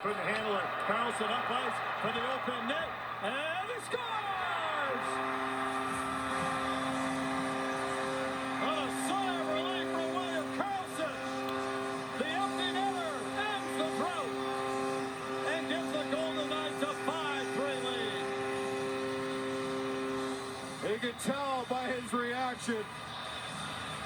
Couldn't handle it. Carlson up ice for the open net, and he scores! On a sigh of relief from William Carlson, the empty netter ends the drought and gives the Golden Knights a 5-3 lead. You can tell by his reaction,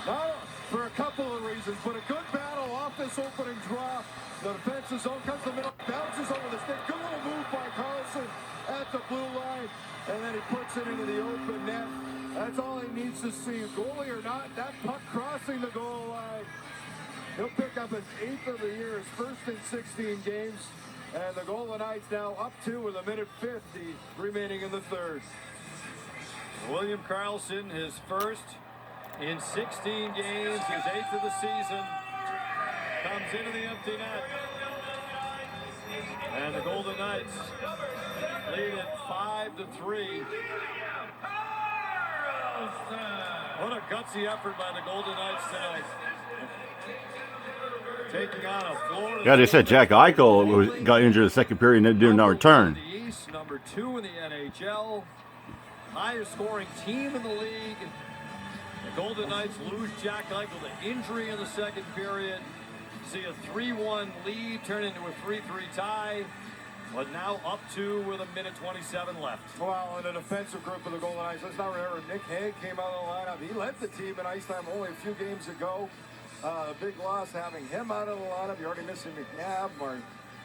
not for a couple of reasons, but a good battle off this opening draw. The defensive zone comes to the middle, bounces over the stick. Good little move by Carlson at the blue line, and then he puts it into the open net. That's all he needs to see. Goalie or not, that puck crossing the goal line. He'll pick up his 8th of the year, his first in 16 games. And the Golden Knights now up 2 with a minute 50 remaining in the third. William Carlson, his first in 16 games, his 8th of the season, comes into the empty net. And the Golden Knights lead it 5-3. What a gutsy effort by the Golden Knights tonight. Taking on a Florida. Yeah, they said Jack Eichel got injured in the second period and did not return. The East, number 2 in the NHL, highest scoring team in the league. The Golden Knights lose Jack Eichel to injury in the second period. See a 3-1 lead turn into a 3-3 tie, but now up 2 with a minute 27 left. Well, in the defensive group of the Golden Knights, let's not remember Nick Hague came out of the lineup. He led the team in ice time only a few games ago. A big loss having him out of the lineup. You're already missing McNabb,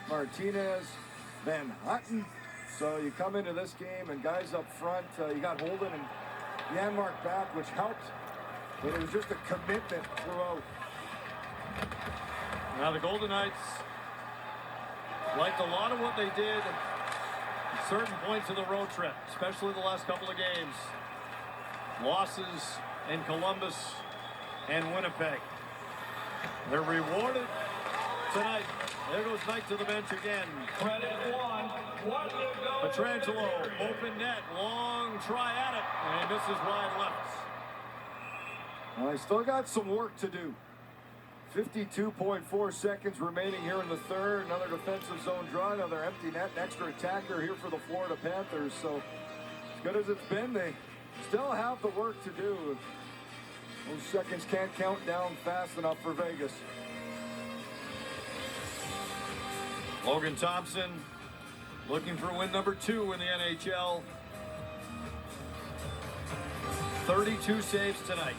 Martinez, Van Houten. So you come into this game and guys up front, you got Holden and Janmark back, which helped, but it was just a commitment throughout. Now the Golden Knights liked a lot of what they did at certain points of the road trip, especially the last couple of games. Losses in Columbus and Winnipeg. They're rewarded tonight. There goes Knight to the bench again. Pietrangelo, open net, long try at it, and he misses wide left. Well, they still got some work to do. 52.4 seconds remaining here in the third. Another defensive zone draw, another empty net, an extra attacker here for the Florida Panthers. So as good as it's been, they still have the work to do. Those seconds can't count down fast enough for Vegas. Logan Thompson looking for win number 2 in the NHL. 32 saves tonight.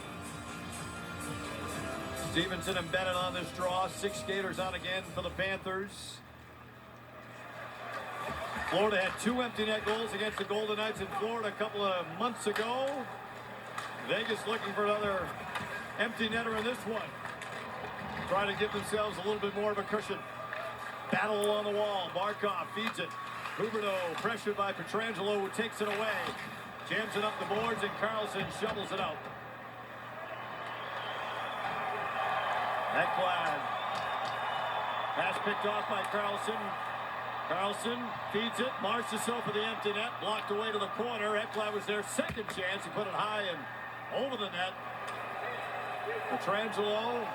Stevenson embedded on this draw. 6 skaters on again for the Panthers. Florida had 2 empty net goals against the Golden Knights in Florida a couple of months ago. Vegas looking for another empty netter in this one. Trying to give themselves a little bit more of a cushion. Battle along the wall. Barkov feeds it. Huberdeau pressured by Pietrangelo, who takes it away. Jams it up the boards, and Carlson shovels it out. Ekblad. Pass picked off by Carlson. Carlson feeds it. Marchessault for the empty net. Blocked away to the corner. Ekblad was their second chance. He put it high and over the net. Pietrangelo.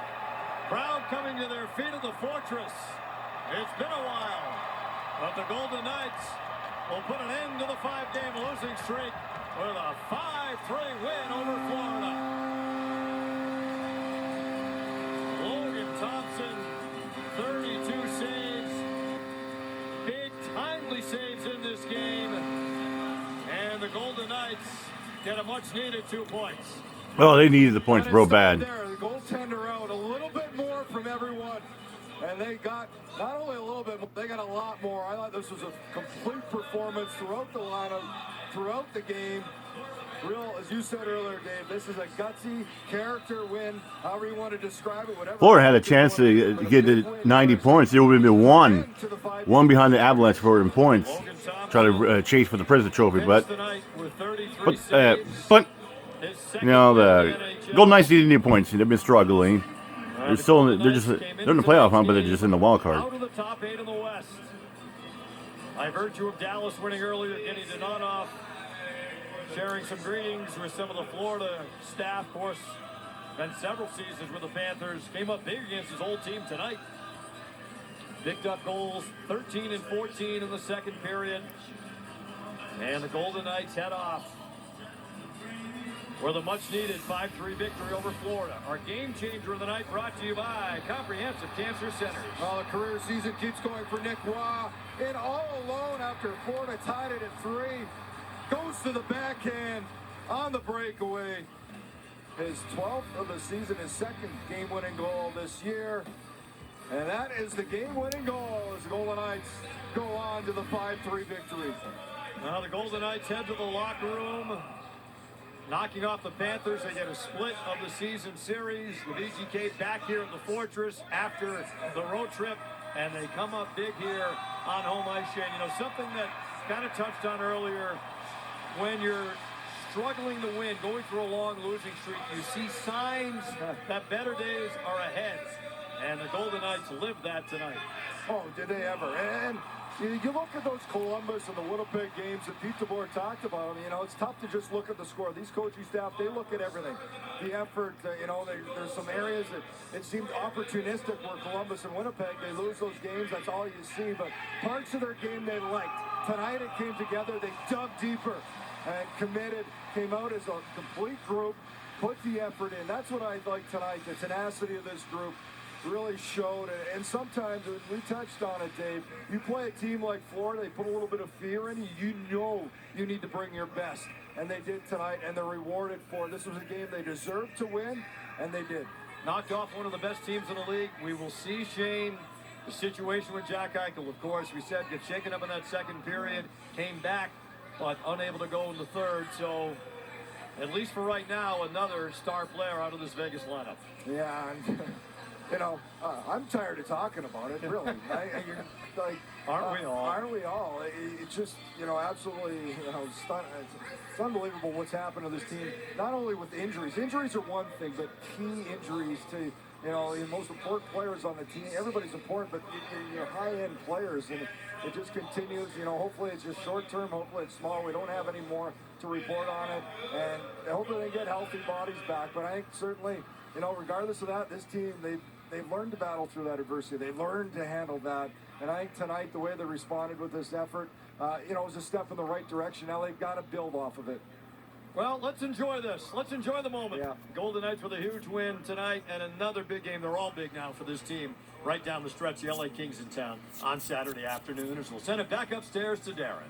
Crowd coming to their feet at the Fortress. It's been a while, but the Golden Knights will put an end to the 5-game losing streak with a 5-3 win over Florida. Logan Thompson, 32 saves, big timely saves in this game, and the Golden Knights get a much-needed 2 points. Well, they needed the points real bad. There, the goaltender out a little bit more from everyone. And they got not only a little bit, they got a lot more. I thought this was a complete performance throughout the lineup, throughout the game. Real, as you said earlier, Dave, this is a gutsy character win, however you want to describe it. Whatever. Florida had a chance to get to 90 points. There would have been one behind the Avalanche for in points. Try to chase for the President's Trophy, but you know the Golden Knights needed any points. They've been struggling. They're in the playoff hunt, but they're just in the wild card. Out of the top 8 in the West. By virtue of Dallas winning earlier, getting Donoff, sharing some greetings with some of the Florida staff. Of course, spent several seasons with the Panthers. Came up big against his old team tonight. Picked up goals 13 and 14 in the second period. And the Golden Knights head off with a much-needed 5-3 victory over Florida. Our game changer of the night brought to you by Comprehensive Cancer Centers. Well, the career season keeps going for Nick Waugh. And all alone after Florida tied it at 3. Goes to the backhand on the breakaway. His 12th of the season, his second game-winning goal this year. And that is the game-winning goal as the Golden Knights go on to the 5-3 victory. Now the Golden Knights head to the locker room. Knocking off the Panthers, they get a split of the season series. The VGK back here at the Fortress after the road trip, and they come up big here on home ice. Shane, you know, something that kind of touched on earlier, when you're struggling to win, going through a long losing streak, you see signs that better days are ahead, and the Golden Knights lived that tonight. Oh, did they ever? And you look at those Columbus and the Winnipeg games that Pete DeBoer talked about. You know, it's tough to just look at the score. These coaching staff, they look at everything. The effort, you know, there's some areas that it seemed opportunistic where Columbus and Winnipeg, they lose those games. That's all you see. But parts of their game they liked. Tonight it came together. They dug deeper and committed, came out as a complete group, put the effort in. That's what I like tonight. The tenacity of this group really showed, and sometimes we touched on it, Dave. You play a team like Florida, they put a little bit of fear in you. You know you need to bring your best, and they did tonight, and they're rewarded for it. This was a game they deserved to win, and they did. Knocked off one of the best teams in the league. We will see, Shane, the situation with Jack Eichel, of course, we said get shaken up in that second period, came back, but unable to go in the third. So at least for right now, another star player out of this Vegas lineup. Yeah, and you know, I'm tired of talking about it, really. Aren't we all? Aren't we all? It's just, you know, absolutely, you know, it's unbelievable what's happened to this team. Not only with injuries. Injuries are one thing, but key injuries to, you know, the most important players on the team. Everybody's important, but you're high-end players, and it just continues. You know, hopefully it's just short-term. Hopefully it's small. We don't have any more to report on it, and hopefully they get healthy bodies back. But I think certainly, you know, regardless of that, this team, they've learned to battle through that adversity. They've learned to handle that. And I think tonight, the way they responded with this effort, you know, was a step in the right direction. Now they've got to build off of it. Well, let's enjoy this. Let's enjoy the moment. Yeah. Golden Knights with a huge win tonight and another big game. They're all big now for this team. Right down the stretch, the LA Kings in town on Saturday afternoon, as we'll send it back upstairs to Darren.